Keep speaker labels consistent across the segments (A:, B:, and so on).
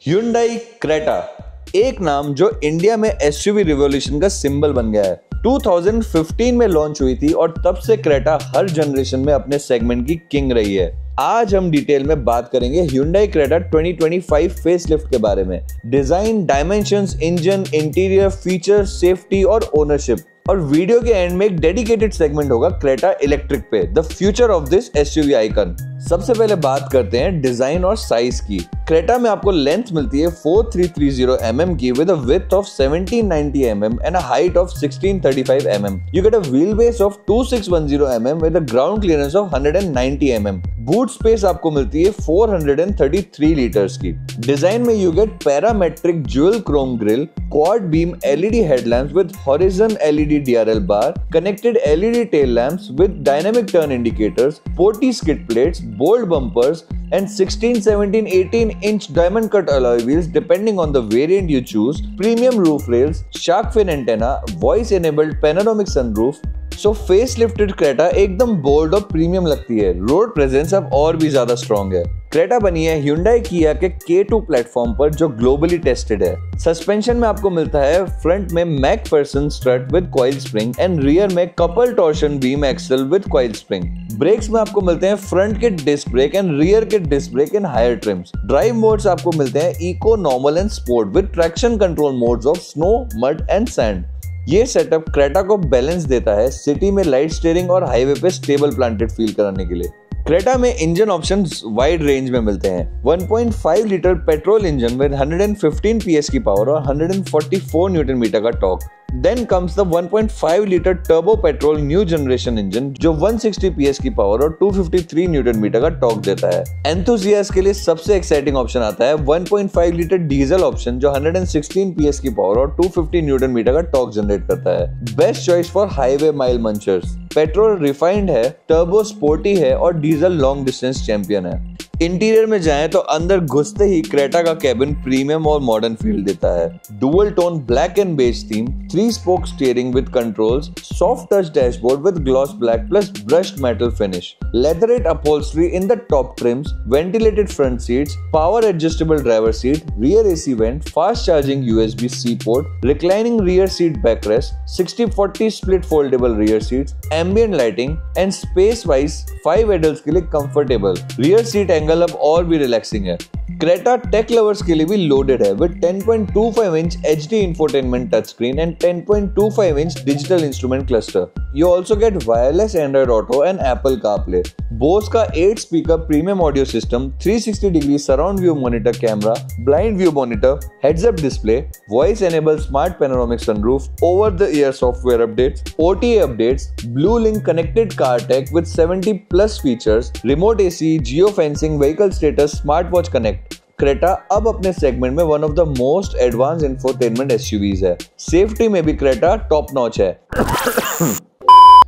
A: Hyundai Creta, एक नाम जो इंडिया में एसयूवी रिवॉल्यूशन का सिंबल बन गया है। 2015 में लॉन्च हुई थी और तब से क्रेटा हर जनरेशन में अपने सेगमेंट की किंग रही है। आज हम डिटेल में बात करेंगे Hyundai क्रेटा 2025 फेसलिफ्ट के बारे में। Design, dimensions, engine, interior, feature, safety और ओनरशिप। और वीडियो के एंड में एक डेडिकेटेड सेगमेंट होगा क्रेटा इलेक्ट्रिक पे, the future of this SUV icon. सबसे पहले बात करते हैं डिजाइन और साइज की। क्रेटा में आपको लेंथ मिलती है 4330 mm की with a width of 1790 mm and a height of 1635 mm. You get a wheelbase of 2610 mm with a ground clearance of 190 mm. Boot space आपको मिलती है 433 लीटर्स की। डिजाइन में you get parametric jewel Chrome grill, quad beam LED headlamps with horizon LED DRL bar, connected LED tail lamps with dynamic turn indicators, पोर्टी skid plates, bold bumpers and 16, 17, 18-inch diamond cut alloy wheels depending on the variant you choose, premium roof rails, shark fin antenna, voice enabled panoramic sunroof. So facelifted Creta एकदम bold और premium लगती है। Road presence अब और भी ज्यादा strong है। Creta बनी है Hyundai किया के K2 प्लेटफॉर्म पर जो ग्लोबली टेस्टेड है। सस्पेंशन में आपको मिलता है फ्रंट में McPherson strut with coil spring and rear में couple torsion beam axle with coil spring. Brakes में आपको मिलते हैं फ्रंट के डिस्क ब्रेक एंड रियर के disc brake in higher trims. Drive modes आपको मिलते हैं eco, normal and sport with traction control modes of snow, mud and sand. ये सेटअप क्रेटा को बैलेंस देता है सिटी में लाइट स्टीयरिंग और हाईवे पे स्टेबल प्लांटेड फील कराने के लिए। क्रेटा में इंजन ऑप्शंस वाइड रेंज में मिलते हैं। 1.5 litre petrol engine with 115 PS की पावर और 144 न्यूटन मीटर का torque. Then comes the 1.5 litre turbo petrol new generation engine जो 160 PS की पावर और 253 न्यूटन मीटर का टॉर्क देता है। एंथुसियास्ट के लिए सबसे एक्साइटिंग ऑप्शन आता है 1.5 लीटर डीजल ऑप्शन जो 116 PS की पावर और 250 न्यूटन मीटर का टॉर्क जनरेट करता है। Best choice for highway mile munchers. Petrol refined है, टर्बो स्पोर्टी है और डीजल लॉन्ग डिस्टेंस चैंपियन है। इंटीरियर में जाएं तो अंदर घुसते ही क्रेटा का कैबिन प्रीमियम और मॉडर्न फील देता है। Dual tone black and beige theme, 3 spoke steering with controls, soft touch dashboard with gloss black plus brushed metal finish, leatherette upholstery in the top TRIMS, ventilated front seats, power adjustable driver seat, rear AC vent, fast charging USB-C port, reclining rear seat backrest, 60-40 split foldable rear seats, ambient lighting and space wise 5 adults के लिए comfortable. Rear seat angle अब और भी relaxing है। Creta take lovers के लिए भी loaded है with 10.25 inch HD infotainment touch screen and 10.25 inch digital instrument cluster. You also get wireless Android auto and Apple CarPlay. Bose का 8 speaker premium audio system, 360 degree surround view monitor camera, blind view monitor, heads up display, voice enable smart panoramic sunroof, over the year software updates, OTA updates, blue link connected car take with 70+ features, remote AC, geo fencing, vehicle status, smart watch connect. Creta अब अपने segment में one of the most advance infotainment SUVs है। Safety में भी Creta top notch है।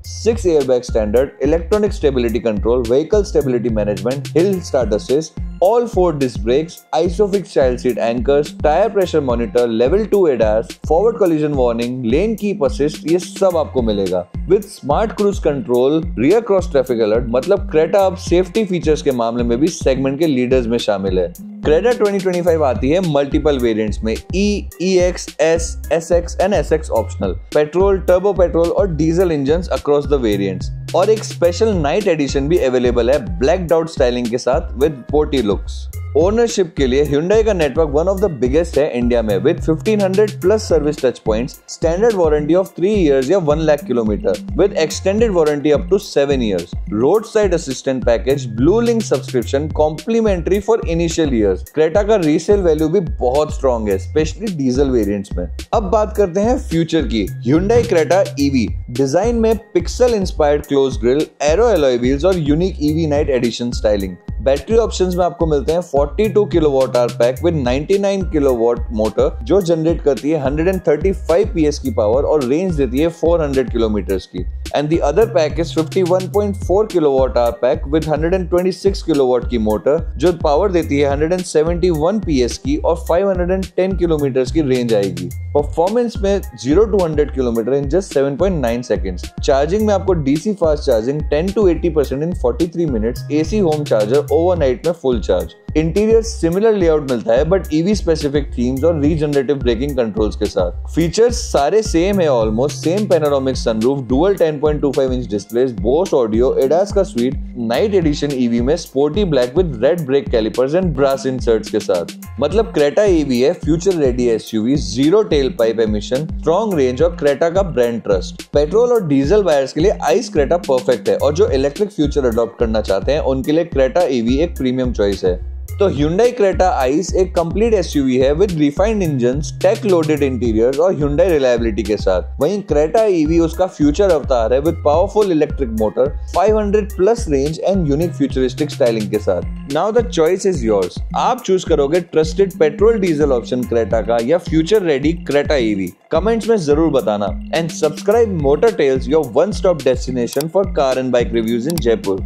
A: 6 airbag standard, electronic stability control, vehicle stability management, hill start assist, all 4 disc brakes, ISOFIX child seat anchors, tire pressure monitor, level 2 ADAS, forward collision warning, lane keep assist, ये सब आपको मिलेगा। With smart cruise control, rear cross traffic alert, मतलब Creta अब safety features के मामले में भी सेगमेंट के लीडर्स में शामिल है। क्रेटा 2025 आती है मल्टीपल वेरिएंट्स में E, EX, S, SX and SX optional, petrol, turbo petrol और diesel engines across the variants. और एक स्पेशल नाइट एडिशन भी अवेलेबल है ब्लैक डॉट स्टाइलिंग के साथ विद स्पोर्टी लुक्स। ओनरशिप के लिए Hyundai का network one of the biggest है इंडिया में with 1500+ service touch points, standard warranty of 3 years या 1 lakh kilometre with extended warranty up to 7 years, roadside assistant package, blue link subscription complimentary for initial years. Creta का resale value भी बहुत strong है, specially diesel variants में। अब बात करते हैं फ्यूचर की। Hyundai क्रेटा EV डिजाइन में pixel inspired close grille, aero alloy wheels और unique EV knight edition styling. Battery options में आपको मिलते हैं 42 kilowatt hour pack with 99 kilowatt motor जो जनरेट करती है 135 PS की पावर और रेंज देती है 400 किलोमीटर्स की। And the other pack is 51.4 kilowatt hour pack with 126 kilowatt की मोटर जो पावर देती है 171 PS की और 510 किलोमीटर्स की रेंज आएगी। परफॉर्मेंस में 0 to 100 kilometre in just 7.9 seconds. Charging में आपको DC fast charging 10 to 80% in 43 minutes, AC home charger overnight में full charge. Interior similar layout मिलता है बट ईवी स्पेसिफिक थीम्स और रीजनरेटिव ब्रेकिंग कंट्रोल्स के साथ। फीचर्स सारे सेम है almost, same panoramic sunroof, dual 10.25 inch displays, Bose audio, ADAS का suite, knight edition EV में sporty black with red brake callipers and brass inserts के साथ। मतलब क्रेटा ईवी है future ready SUV, zero tell pipe emission, strong range और Creta का brand trust. Petrol और diesel buyers के लिए आइस क्रेटा परफेक्ट है और जो इलेक्ट्रिक फ्यूचर अडॉप्ट करना चाहते हैं उनके लिए क्रेटा ईवी एक प्रीमियम चॉइस है। तो Hyundai Creta Ice एक कंप्लीट एसयूवी है with refined engines, tech loaded interiors और Hyundai रिलायबिलिटी के साथ। वहीं Creta EV उसका फ्यूचर अवतार है with powerful electric motor, 500 plus range and unique futuristic styling के साथ। Now the choice is yours. आप चूज करोगे trusted petrol diesel option Creta का या future ready Creta EV? Comments में जरूर बताना and subscribe Motor Tales, your one stop destination for car and bike reviews in Jaipur.